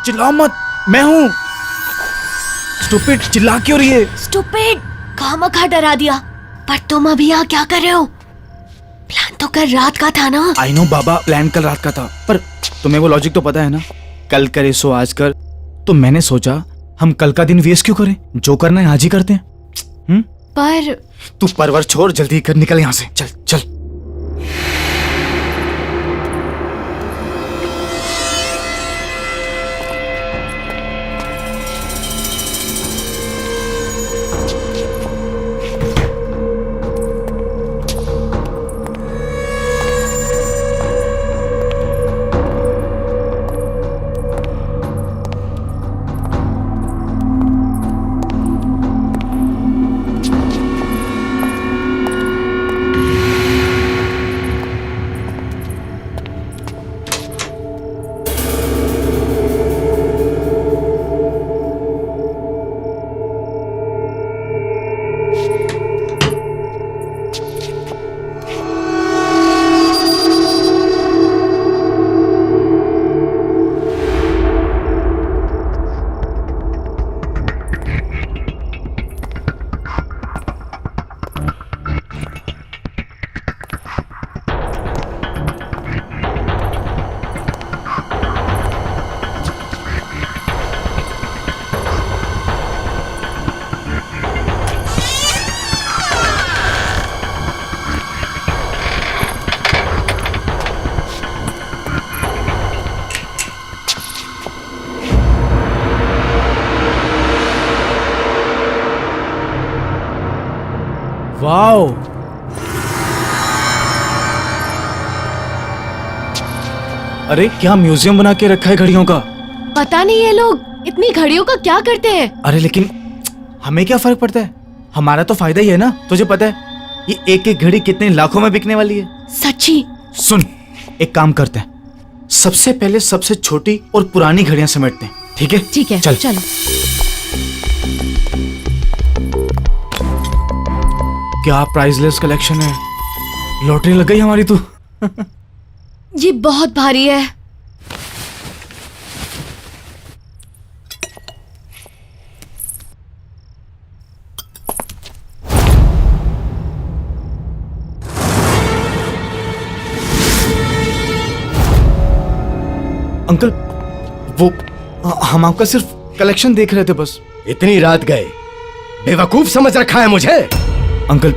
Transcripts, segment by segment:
चिल्लाओ मत, मैं हूँ। स्टूपिड, चिल्ला क्यों रही है? स्टूपिड, खामखा डरा दिया। पर तुम अभी यहाँ क्या कर रहे हो? प्लान तो कल रात का था ना। आई नो बाबा, प्लान कल रात का था, पर तुम्हें वो लॉजिक तो पता है ना, कल करे सो आज कर। तो मैंने सोचा हम कल का दिन वेस्ट क्यों करें, जो करना है आज ही करते हैं। पर तू परवर छोड़, जल्दी कर, निकल यहाँ से, चल चल। वाओ, अरे क्या म्यूजियम बना के रखा है घड़ियों का। पता नहीं ये लोग इतनी घड़ियों का क्या करते हैं। अरे लेकिन हमें क्या फर्क पड़ता है, हमारा तो फायदा ही है ना। तुझे पता है ये एक एक घड़ी कितने लाखों में बिकने वाली है। सच्ची? सुन, एक काम करते हैं, सबसे पहले सबसे छोटी और पुरानी घड़ियां समेटते हैं, ठीक है? ठीक है, चल चलो। क्या प्राइसलेस कलेक्शन है, लॉटरी लग गई हमारी तो। ये बहुत भारी है। अंकल, वो हम आपका सिर्फ कलेक्शन देख रहे थे बस। इतनी रात गए, बेवकूफ समझ रखा है मुझे? अंकल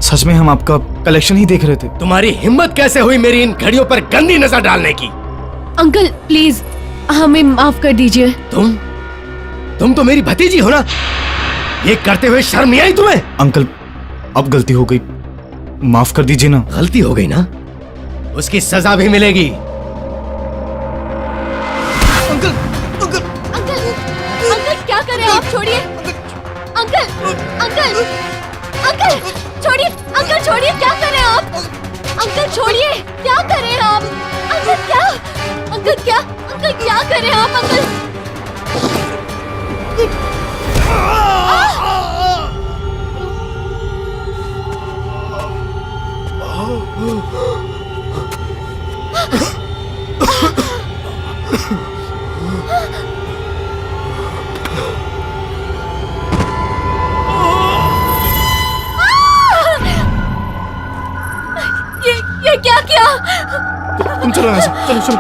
सच में हम आपका कलेक्शन ही देख रहे थे। तुम्हारी हिम्मत कैसे हुई मेरी इन घड़ियों पर गंदी नजर डालने की? अंकल प्लीज हमें माफ कर दीजिए। तुम तो मेरी भतीजी हो ना, ये करते हुए शर्म नहीं आई तुम्हें? अंकल अब गलती हो गई, माफ कर दीजिए ना। गलती हो गई ना, उसकी सजा भी मिलेगी। अंकल क्या कर रहे हैं आप? छोड़िए अंकल छोड़िए। अंकल छोड़िए, क्या कर रहे हैं आप? अंकल छोड़िए, क्या कर रहे हैं आप? अंकल क्या कर रहे हैं आप? ये क्या किया? तुम चलो यहाँ से, चलो।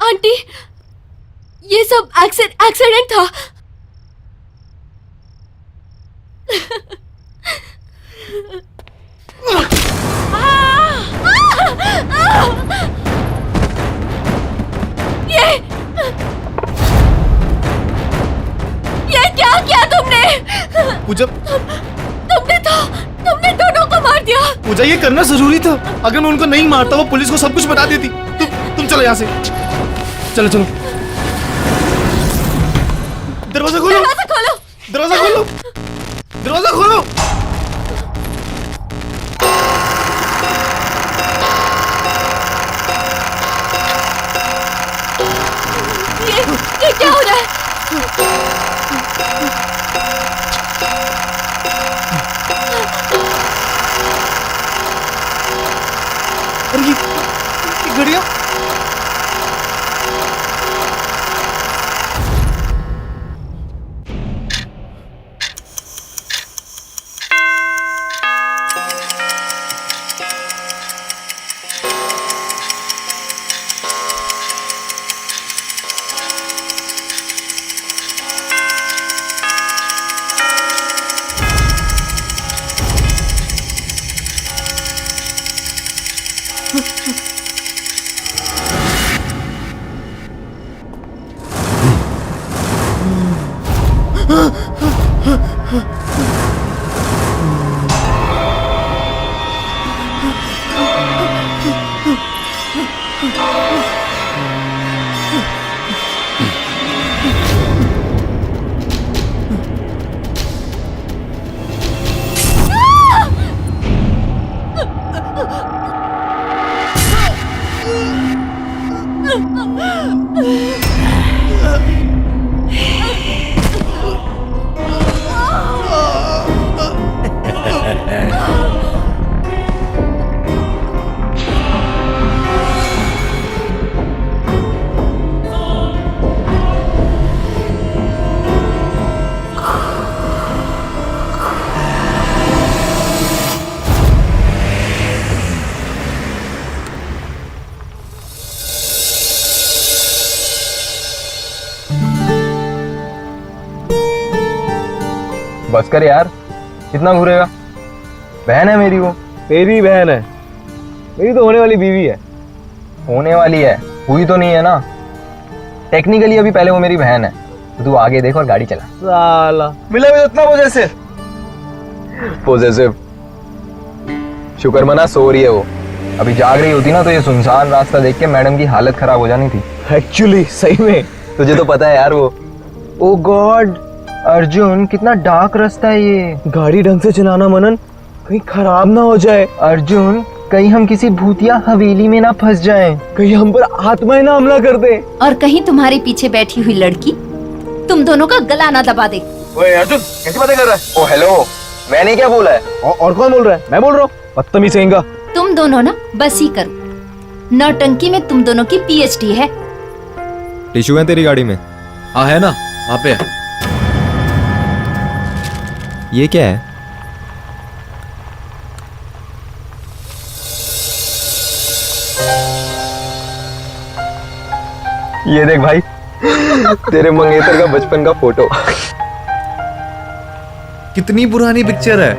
आंटी, ये सब एक्सीडेंट था। ये क्या किया तुमने? पूजा, तुमने दोनों को मार दिया। पूजा ये करना जरूरी था, अगर मैं उनको नहीं मारता वो पुलिस को सब कुछ बता देती। तुम चलो यहाँ से, चलो। दरवाजा खोलो। ये क्या हो रहा है? बस कर यार, कितना घूरेगा। बहन है मेरी, वो तेरी बहन है, मेरी तो होने वाली बीवी है। होने वाली है, हुई तो नहीं है ना। टेक्निकली अभी पहले वो मेरी बहन है, तो तू आगे देख और गाड़ी चला। साला मिला भी उतना पॉजेसिव। शुक्र मना सो रही है वो, अभी जाग रही होती ना तो ये सुनसान रास्ता देख के मैडम की हालत खराब हो जानी थी। एक्चुअली सही में तुझे तो पता है यार वो। ओ गॉड अर्जुन, कितना डार्क रास्ता है ये। गाड़ी ढंग से चलाना मनन, कहीं खराब ना हो जाए। अर्जुन, कहीं हम किसी भूतिया हवेली में ना फंस जाएं। कहीं हम पर आत्माएं ना हमला कर दे। और कहीं तुम्हारे पीछे बैठी हुई लड़की तुम दोनों का गला ना दबा दे। ओए अर्जुन, कैसी बातें कर रहा है? ओ हेलो, मैंने क्या बोला है? और कौन बोल रहा है? मैं बोल रहा हूँ। बदतमीज कहेंगा। तुम दोनों ना बस ही करो, नौटंकी में तुम दोनों की पीएचडी है। टिश्यू है तेरी गाड़ी में? हाँ है ना, वहाँ पे है। ये क्या है? ये देख भाई, तेरे मंगेतर का बचपन का फोटो। कितनी पुरानी पिक्चर है,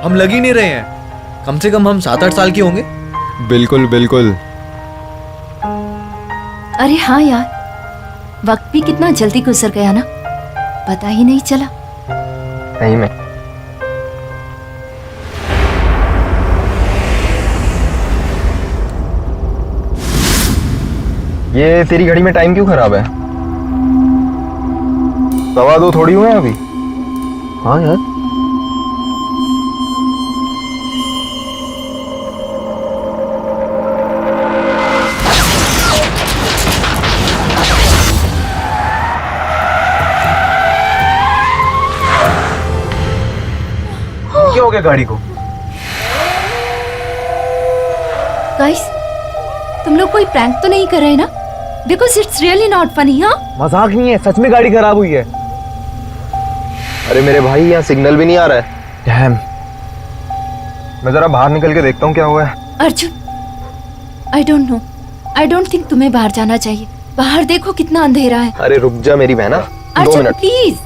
हम लग ही नहीं रहे हैं। कम से कम हम 7-8 साल के होंगे। बिल्कुल बिल्कुल। अरे हाँ यार, वक्त भी कितना जल्दी गुजर गया ना, पता ही नहीं चला। नहीं में ये तेरी घड़ी में टाइम क्यों खराब है? 2:15 थोड़ी हुए हैं अभी। हाँ यार, क्या हो गया गाड़ी को? गाइस, तुम लोग कोई प्रैंक तो नहीं कर रहे ना? Because it's really not funny. हाँ, मजाक नहीं है, सच में गाड़ी खराब हुई है। अरे मेरे भाई, यहाँ सिग्नल भी नहीं आ रहा है। डैम, मैं जरा बाहर निकल के देखता हूँ क्या हुआ है। Arjun, I don't know, I don't think तुम्हें बाहर जाना चाहिए। बाहर देखो कितना अंधेरा है। अरे रुक जा मेरी बहना, 2 अर्जुन मिनट। प्लीज।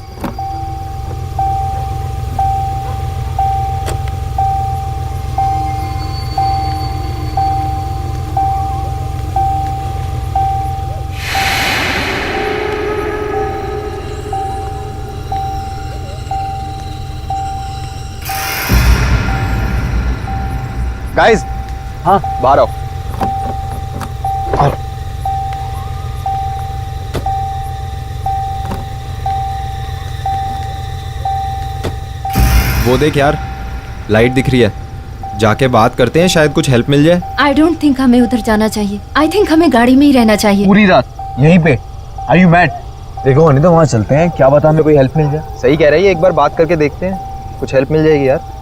गाइस, हाँ बाहर आओ। वो देख यार, लाइट दिख रही है। जाके बात करते हैं, शायद कुछ हेल्प मिल जाए। आई डोंट थिंक हमें उधर जाना चाहिए। आई थिंक हमें गाड़ी में ही रहना चाहिए। पूरी रात यहीं पे? Are you mad? देखो नहीं तो वहाँ चलते हैं, क्या पता हमें कोई हेल्प मिल जाए। सही कह रही है, एक बार बात करके देखते हैं, कुछ हेल्प मिल जाएगी यार।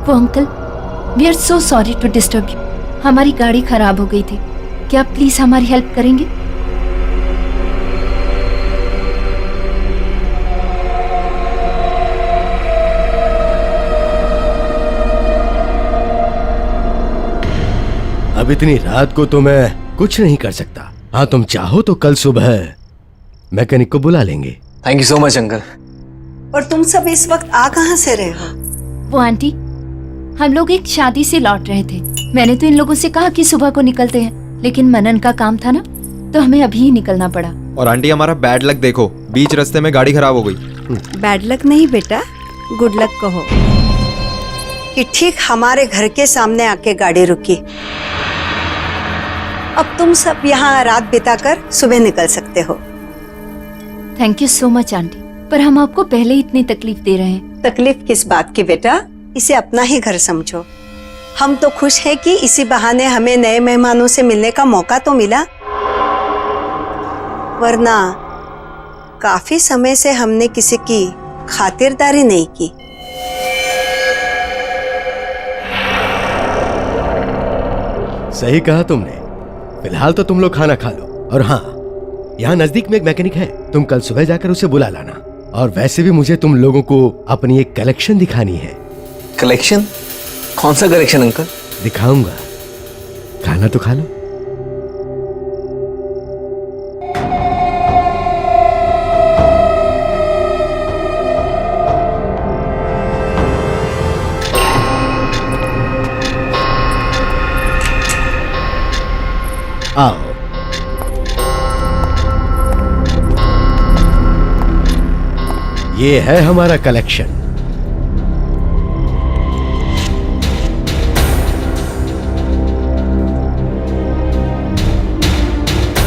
वो uncle, we are so sorry to disturb you. हमारी गाड़ी खराब हो गई थी, क्या आप प्लीज हमारी हेल्प करेंगे? अब इतनी रात को तो मैं कुछ नहीं कर सकता। हाँ, तुम चाहो तो कल सुबह मैकेनिक को बुला लेंगे। Thank you so much uncle. और तुम सब इस वक्त आ कहाँ से रहे हो? वो आंटी, हम लोग एक शादी से लौट रहे थे। मैंने तो इन लोगों से कहा कि सुबह को निकलते हैं, लेकिन मनन का काम था ना, तो हमें अभी ही निकलना पड़ा। और आंटी हमारा बैड लक देखो, बीच रास्ते में गाड़ी खराब हो गई। बैड लक नहीं बेटा, गुड लक कहो कि ठीक हमारे घर के सामने आके गाड़ी रुकी। अब तुम सब यहाँ रात बिताकर सुबह निकल सकते हो। Thank you so much aunty, पर हम आपको पहले ही इतनी तकलीफ दे रहे हैं। तकलीफ किस बात की बेटा, इसे अपना ही घर समझो। हम तो खुश हैं कि इसी बहाने हमें नए मेहमानों से मिलने का मौका तो मिला, वरना काफी समय से हमने किसी की खातिरदारी नहीं की। सही कहा तुमने। फिलहाल तो तुम लोग खाना खा लो। और हाँ, यहाँ नजदीक में एक मैकेनिक है, तुम कल सुबह जाकर उसे बुला लाना। और वैसे भी मुझे तुम लोगों को अपनी एक कलेक्शन दिखानी है। कलेक्शन? कौन सा कलेक्शन अंकल? दिखाऊंगा, खाना तो खा लो। आओ। ये है हमारा कलेक्शन।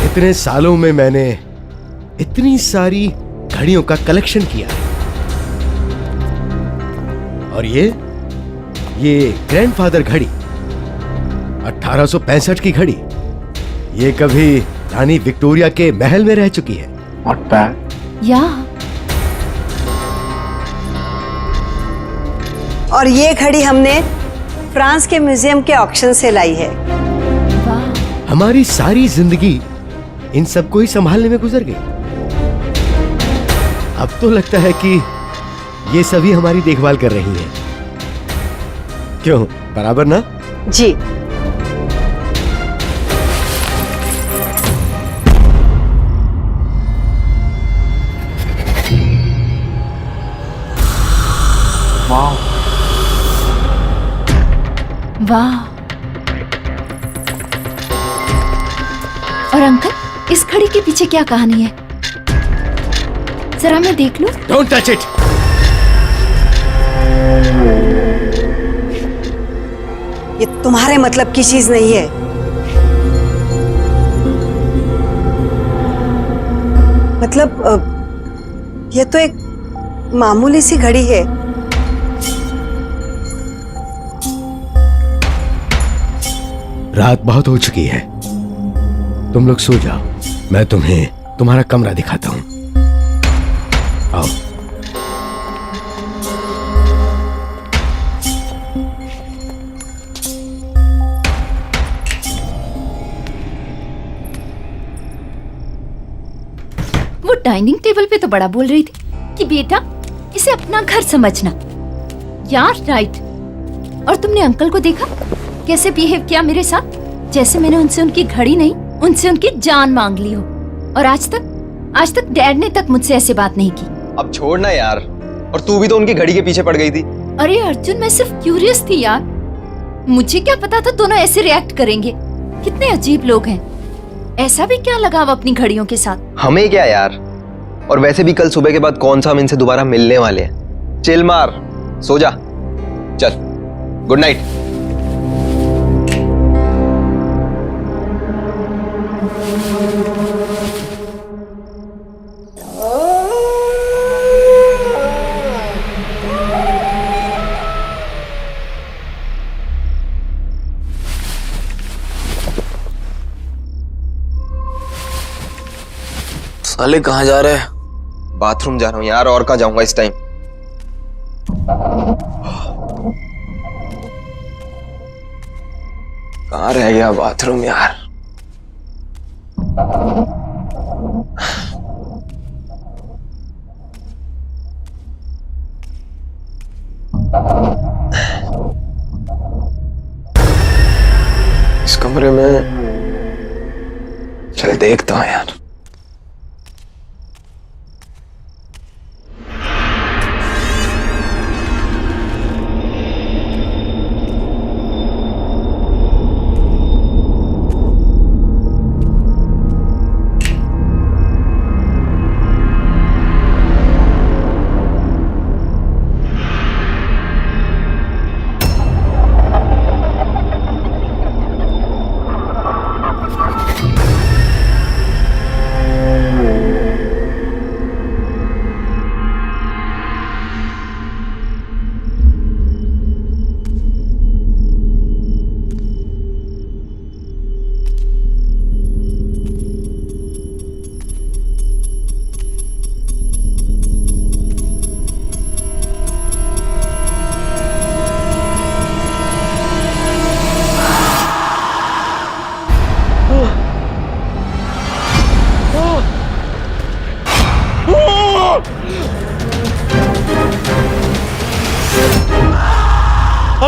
इतने सालों में मैंने इतनी सारी घड़ियों का कलेक्शन किया है। और ये ग्रैंडफादर घड़ी, 1865 की घड़ी। ये कभी रानी विक्टोरिया के महल में रह चुकी है। Not bad. या और ये घड़ी हमने फ्रांस के म्यूजियम के ऑक्शन से लाई है। वाह, हमारी सारी जिंदगी इन सबको ही संभालने में गुजर गई। अब तो लगता है कि ये सभी हमारी देखभाल कर रही हैं। क्यों, बराबर ना? जी। वाह। और अंकल, इस घड़ी के पीछे क्या कहानी है? जरा मैं देख लूं। Don't touch it. ये तुम्हारे मतलब की चीज नहीं है। मतलब ये तो एक मामूली सी घड़ी है। रात बहुत हो चुकी है, तुम लोग सो जाओ। मैं तुम्हें तुम्हारा कमरा दिखाता हूं। आओ। वो डाइनिंग टेबल पे तो बड़ा बोल रही थी कि बेटा इसे अपना घर समझना। यार राइट। और तुमने अंकल को देखा कैसे बिहेव किया मेरे साथ, जैसे मैंने उनसे उनकी घड़ी नहीं, उनसे उनकी जान मांग ली हो। और आज तक डैड ने तक मुझसे ऐसे बात नहीं की। अब छोड़ना यार, और तू भी तो उनकी घड़ी के पीछे पड़ गई थी। अरे अर्जुन, मैं सिर्फ क्यूरियस थी यार, मुझे क्या पता था दोनों ऐसे रिएक्ट करेंगे। कितने अजीब लोग हैं। ऐसा भी क्या लगाव अपनी घड़ियों के साथ? हमें क्या यार, और वैसे भी कल सुबह के बाद कौन सा हम इनसे दोबारा मिलने वाले हैं। चिल मार, सो जा, चल, गुड नाइट। साले कहाँ जा रहे हैं? बाथरूम जा रहा हूँ यार, और कहाँ जाऊंगा इस टाइम। कहाँ रह गया बाथरूम यार? इस कमरे में चल देखता हूं यार।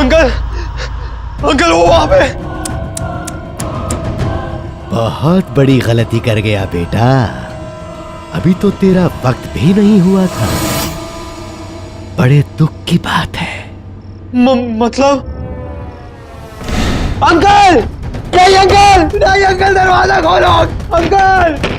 अंकल, अंकल वो वहां पे। बहुत बड़ी गलती कर गया बेटा। अभी तो तेरा वक्त भी नहीं हुआ था। बड़े दुख की बात है। मतलब अंकल, नहीं अंकल, नहीं अंकल, दरवाजा खोलो अंकल।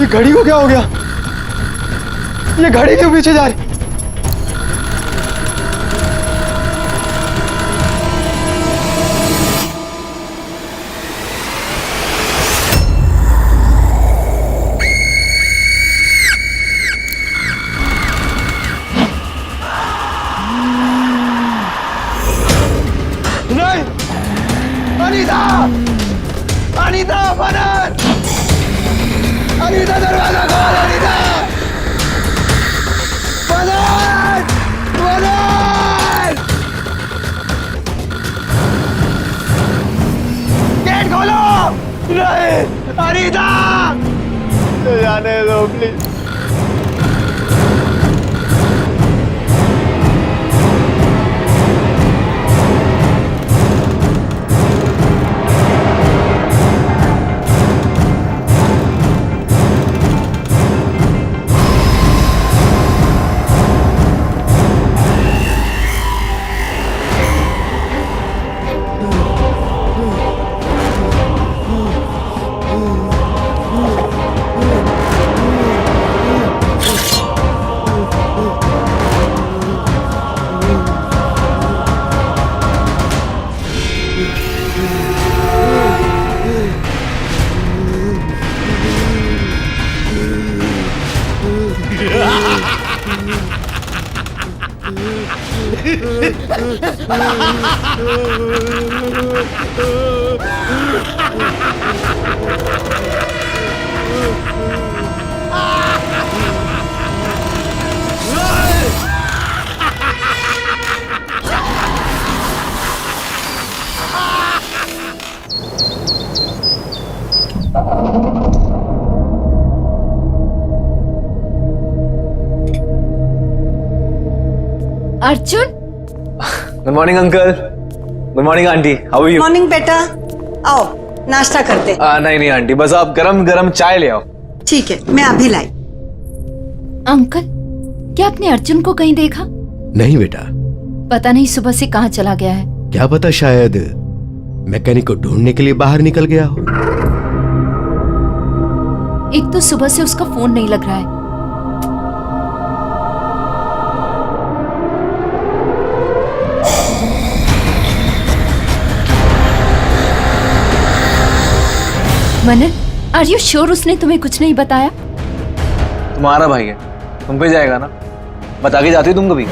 ये घड़ी को क्या हो गया? ये घड़ी क्यों पीछे जा रही? नहीं, अनीता, अनीता, बनन, अनीता दरवाजा खोल, अनीता, बनन, बनन, गेट खोलो। नहीं, अनीता, जाने दो please. Arjun, good morning uncle. Good morning aunty, how are you? Morning बेटा, आओ नाश्ता करते। नहीं नहीं आंटी, बस आप गरम गरम चाय ले आओ। ठीक है, मैं अभी लाई। अंकल, क्या आपने अर्जुन को कहीं देखा? नहीं बेटा। पता नहीं सुबह से कहाँ चला गया है। क्या पता, शायद मैकेनिक को ढूंढने के लिए बाहर निकल गया हो। एक तो सुबह से उसका फोन नहीं लग रहा है। मनन, आर यू श्योर उसने तुम्हें कुछ नहीं बताया? तुम्हारा भाई है, तुम पे जाएगा ना। बता के जाती हो तुम कभी?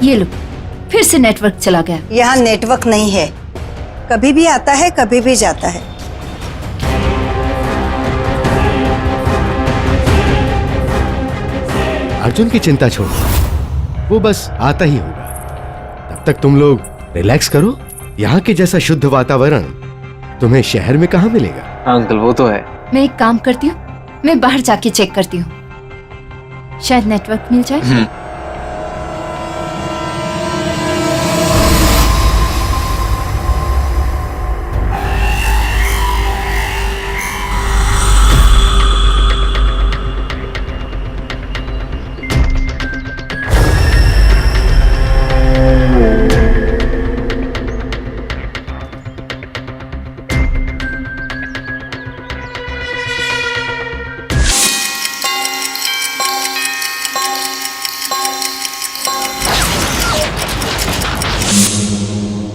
ये लो, फिर से नेटवर्क चला गया। यहाँ नेटवर्क नहीं है, कभी भी आता है कभी भी जाता है। अर्जुन की चिंता छोड़ो, वो बस आता ही होगा। तब तक तुम लोग रिलैक्स करो। यहाँ के जैसा शुद्ध वातावरण तुम्हें शहर में कहाँ मिलेगा। हाँ अंकल वो तो है। मैं एक काम करती हूँ, मैं बाहर जाके चेक करती हूँ, शायद नेटवर्क मिल जाए।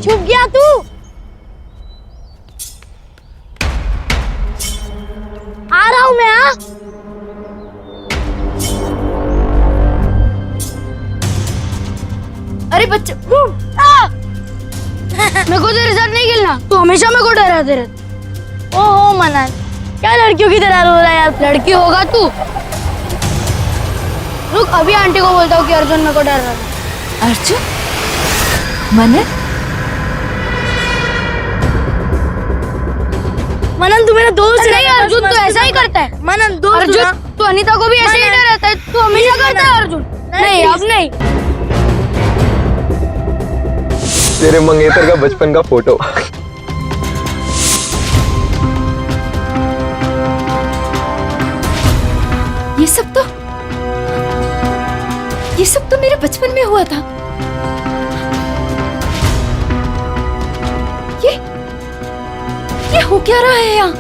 छुप गया तू। आ रहा हूं मैं। हाँ अरे बच्चे, मेरे को तेरे साथ नहीं खेलना, तू हमेशा मेरे को डराते रहता। ओहो मनन, क्या लड़कियों की तरह रो रहा है यार। लड़की होगा तू। रुक, अभी आंटी को बोलता हूँ कि अर्जुन मेरे को डर रहा है। अर्जुन, मनन, मनन तू मेरा दोस्त नहीं। अर्जुन तो ऐसा ही करता है। मनन दोस्त। अर्जुन तू अनीता को भी ऐसे ही डराता है। तू हमेशा करता है अर्जुन। नहीं अब नहीं। तेरे मंगेतर का बचपन का फोटो। ये सब तो मेरे बचपन में हुआ था। ये हो क्या रहा है यहाँ?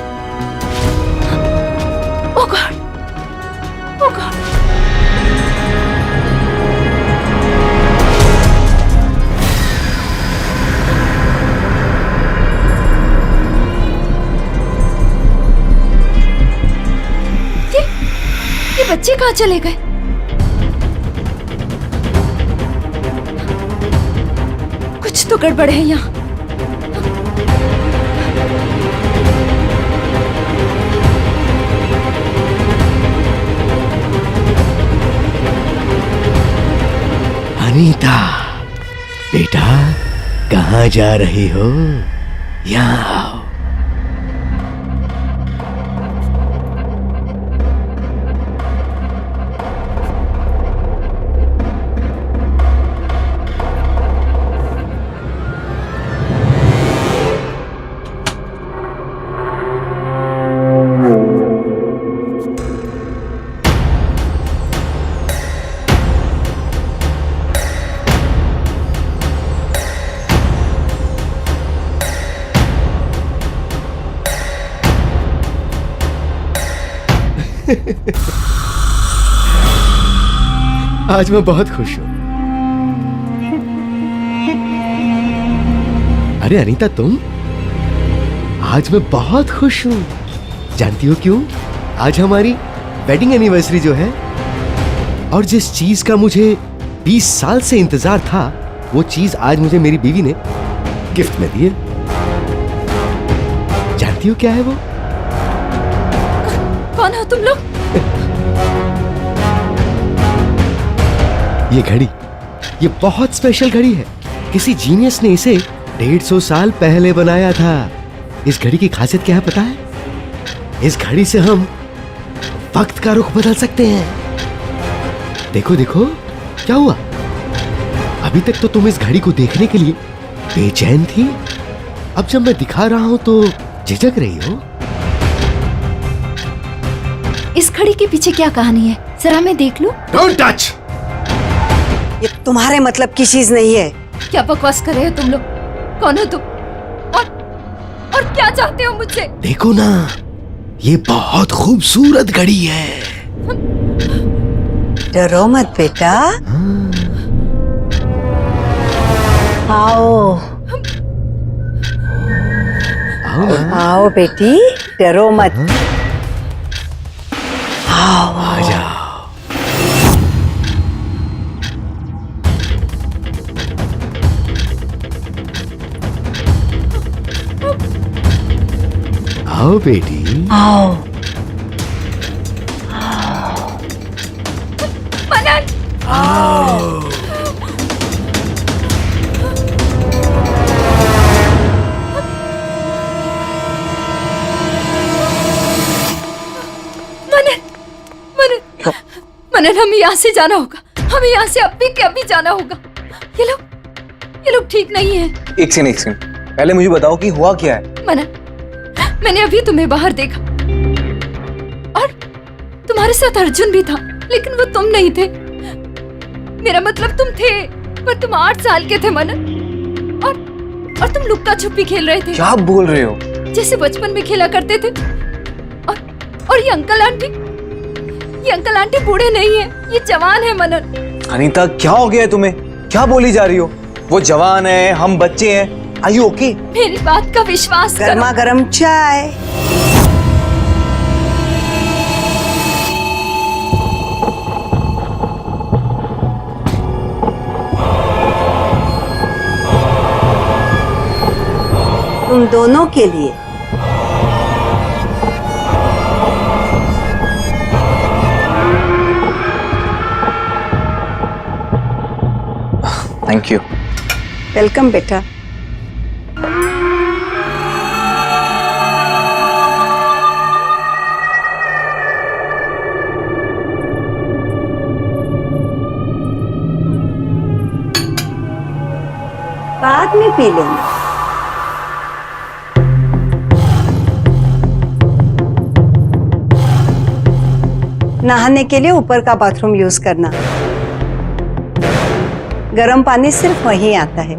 ओह गॉड, ओह गॉड। ये बच्चे कहाँ चले गए? कुछ तो गड़बड़ है यहाँ। अनीता बेटा, कहाँ जा रही हो? यहाँ आओ। आज मैं बहुत खुश हूं। अरे अनीता, तुम? आज मैं बहुत खुश हूं। जानती हो क्यों? आज हमारी वेडिंग एनिवर्सरी जो है, और जिस चीज का मुझे 20 साल से इंतजार था, वो चीज आज मुझे मेरी बीवी ने गिफ्ट में दी है। जानती हो क्या है वो? कौन हो तुम लोग? ये घड़ी, ये बहुत स्पेशल घड़ी है। किसी जीनियस ने इसे 150 साल पहले बनाया था। इस घड़ी की खासियत क्या है पता है? इस घड़ी से हम वक्त का रुख बदल सकते हैं। देखो देखो, क्या हुआ? अभी तक तो तुम इस घड़ी को देखने के लिए बेचैन थी। अब जब मैं दिखा रहा हूं तो झिझक रही हो। इस घड़ी के पीछे क्या कहानी है? जरा मैं देख लूं। Don't touch! ये तुम्हारे मतलब की चीज नहीं है। क्या बकवास कर रहे हो तुम लोग? कौन हो तुम? और क्या चाहते हो मुझसे? देखो ना, ये बहुत खूबसूरत घड़ी है। डरो मत बेटा। आओ आओ ना। आओ बेटी, डरो मत। आओ। आ जाओ। आओ बेटी। आओ। मनन, मनन, मनन, मनन, हमें यहाँ से जाना होगा। हमें यहाँ से अभी के अभी जाना होगा। ये लोग ठीक नहीं है। एक सेकंड पहले मुझे बताओ कि हुआ क्या है। मनन, मैंने अभी तुम्हें बाहर देखा और तुम्हारे साथ अर्जुन भी था, लेकिन वो तुम नहीं थे। मेरा मतलब तुम थे, पर तुम 8 साल के थे मनन, और तुम लुक्का छुपी खेल रहे थे। क्या आप बोल रहे हो? जैसे बचपन में खेला करते थे। और ये अंकल आंटी बूढ़े नहीं है, ये जवान है मनन। अनीता क्या हो गया है तुम्हें? क्या बोली जा रही हो? वो जवान है, हम बच्चे हैं। Are you okay? मेरी बात का विश्वास करो। गर्मा गर्म चाय। तुम दोनों के लिए। Thank you. वेलकम बेटा। बाद में पी लेंगे। नहाने के लिए ऊपर का बाथरूम यूज करना। गर्म पानी सिर्फ वहीं आता है।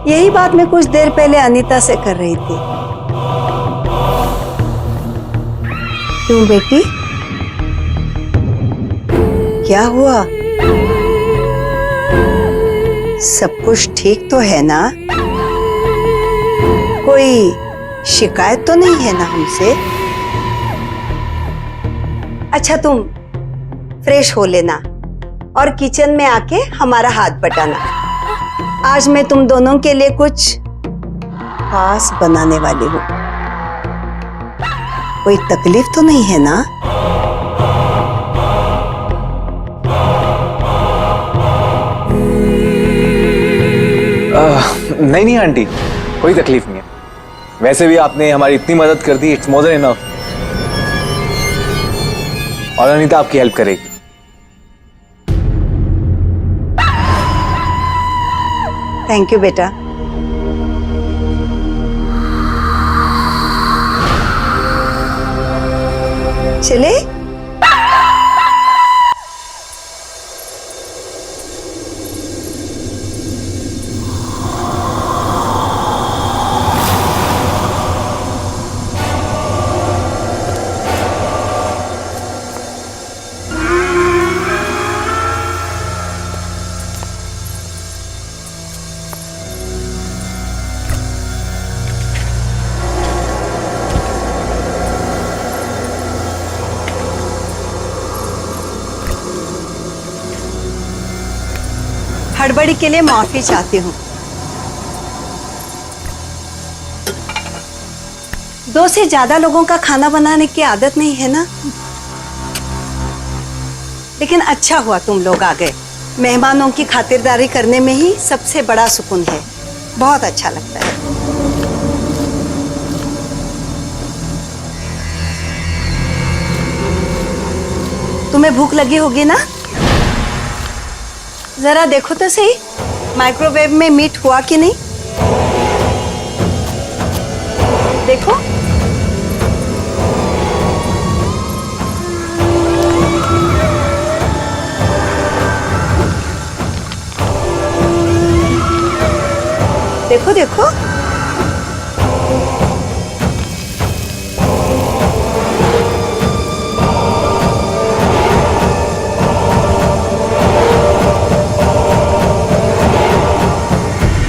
यही बात मैं कुछ देर पहले अनीता से कर रही थी। क्यों बेटी, क्या हुआ? सब कुछ ठीक तो है ना? कोई शिकायत तो नहीं है ना हमसे? अच्छा, तुम फ्रेश हो लेना और किचन में आके हमारा हाथ बटाना। आज मैं तुम दोनों के लिए कुछ खास बनाने वाली हूँ। कोई तकलीफ तो नहीं है ना? नहीं आंटी, कोई तकलीफ नहीं है। वैसे भी आपने हमारी इतनी मदद कर दी, इट्स मोर देन इनफ। और अनीता आपकी हेल्प करेगी। थैंक यू बेटा। चले? हड़बड़ी के लिए माफी चाहती हूँ। 2 से ज्यादा लोगों का खाना बनाने की आदत नहीं है ना, लेकिन अच्छा हुआ तुम लोग आ गए। मेहमानों की खातिरदारी करने में ही सबसे बड़ा सुकून है। बहुत अच्छा लगता है। तुम्हें भूख लगी होगी ना? जरा देखो तो सही, माइक्रोवेव में मीट हुआ कि नहीं। देखो। देखो देखो।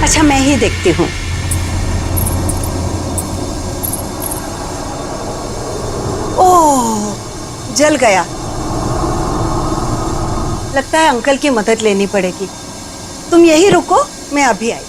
अच्छा, मैं ही देखती हूँ। ओह, जल गया। लगता है अंकल की मदद लेनी पड़ेगी। तुम यही रुको, मैं अभी आई।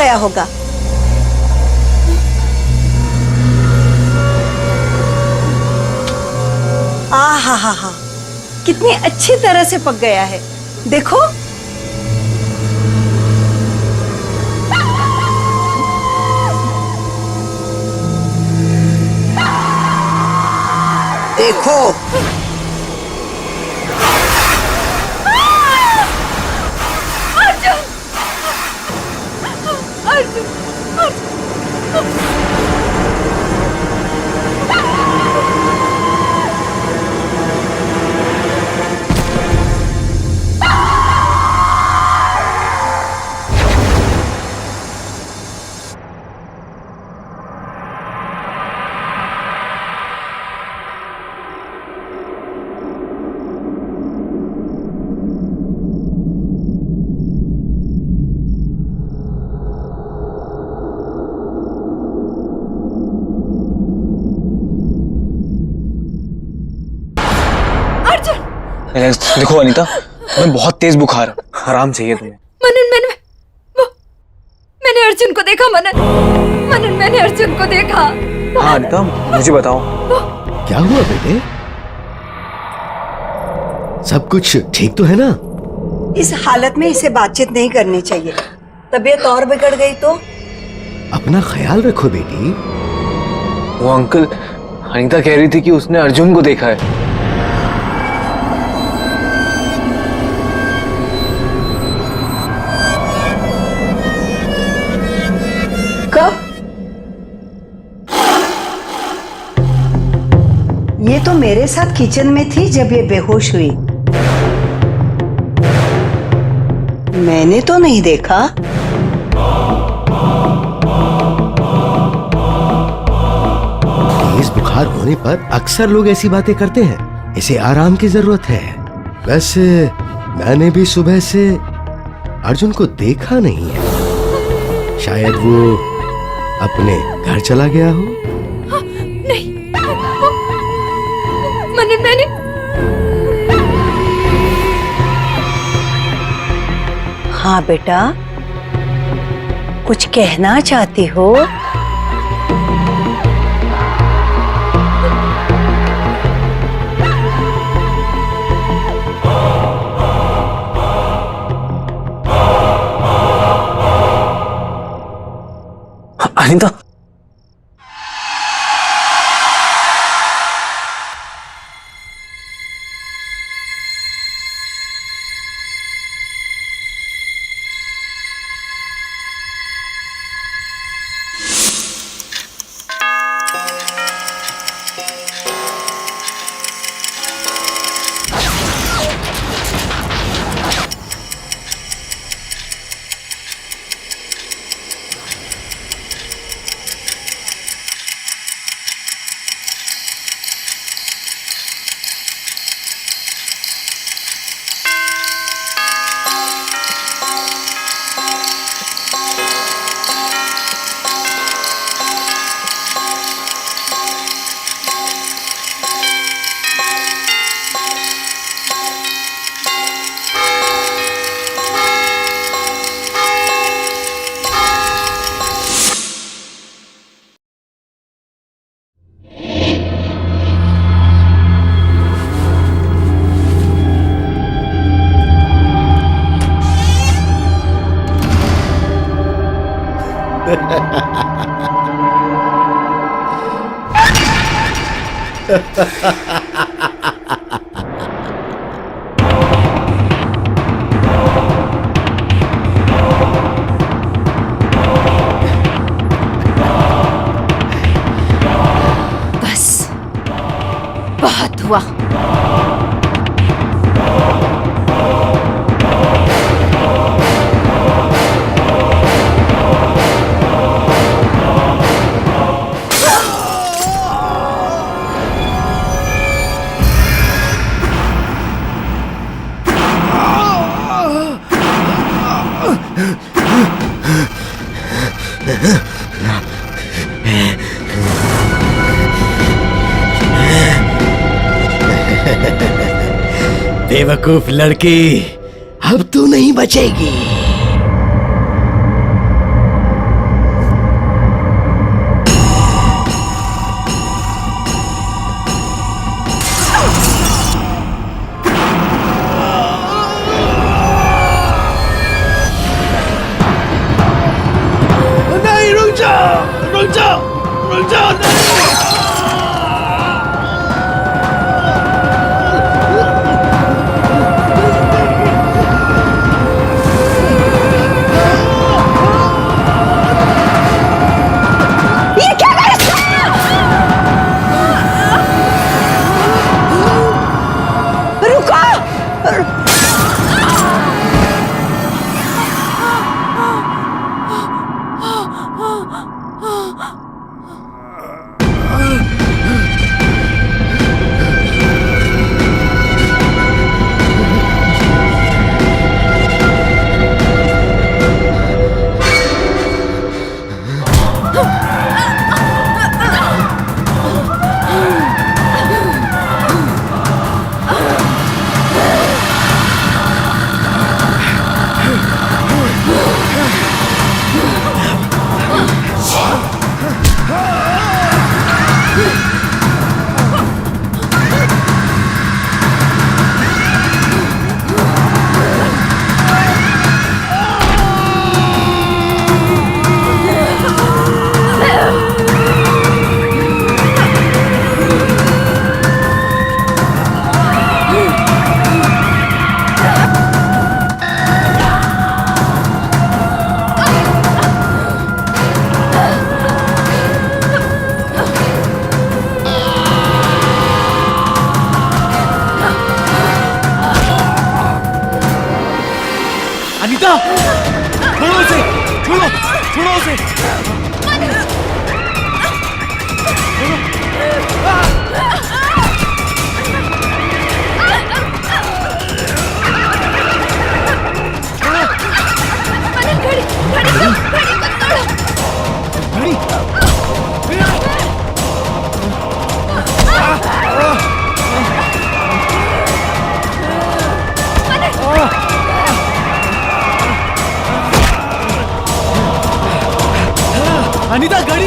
गया होगा। हा हा हा, कितनी अच्छी तरह से पक गया है, देखो। देखो देखो अनीता, तुम्हें बहुत तेज बुखार है, आराम चाहिए तुम्हें। मनन, मैंने अर्जुन को देखा। मनन, मैंने अर्जुन को देखा। हाँ अनीता, मुझे बताओ क्या हुआ बेटे? सब कुछ ठीक तो है ना? इस हालत में इसे बातचीत नहीं करनी चाहिए, तबीयत और बिगड़ गई तो। अपना ख्याल रखो बेटी। वो अंकल, अनीता कह रही थी कि उसने अर्जुन को देखा है। कब? ये तो मेरे साथ किचन में थी जब ये बेहोश हुई। मैंने तो नहीं देखा। तेज बुखार होने पर अक्सर लोग ऐसी बातें करते हैं। इसे आराम की जरूरत है। वैसे मैंने भी सुबह से अर्जुन को देखा नहीं है। शायद वो अपने घर चला गया हो। नहीं, मैंने हाँ बेटा, कुछ कहना चाहती हो? अनीता, बस बहुत हुआ। बेवकूफ लड़की, अब तू नहीं बचेगी। ये क्या कर रुको। अनीता, छोड़ो उसे, छोड़ो, छोड़ो उसे। अनीता, गाड़ी।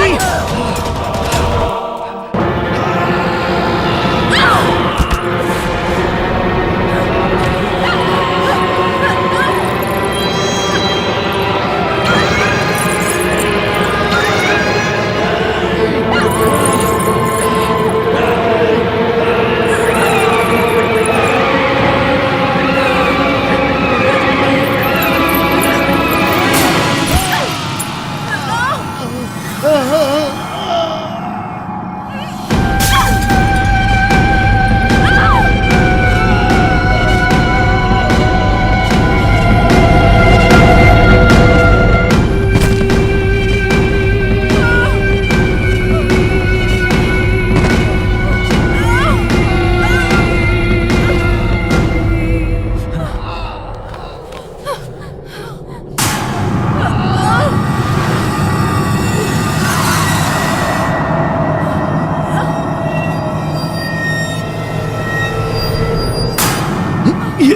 ये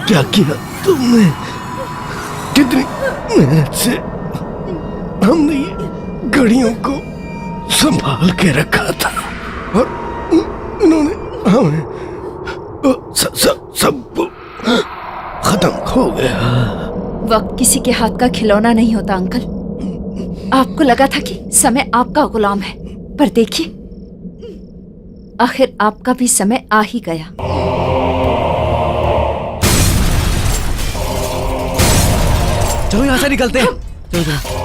क्या किया तुमने? कितनी मेहनत से हमने ये घड़ियों को संभाल के रखा था और इन्होंने हमें सब खत्म हो गया। वक्त किसी के हाथ का खिलौना नहीं होता अंकल। आपको लगा था कि समय आपका गुलाम है, पर देखिए आखिर आपका भी समय आ ही गया। चलो यहाँ से निकलते हैं। चलो चलो।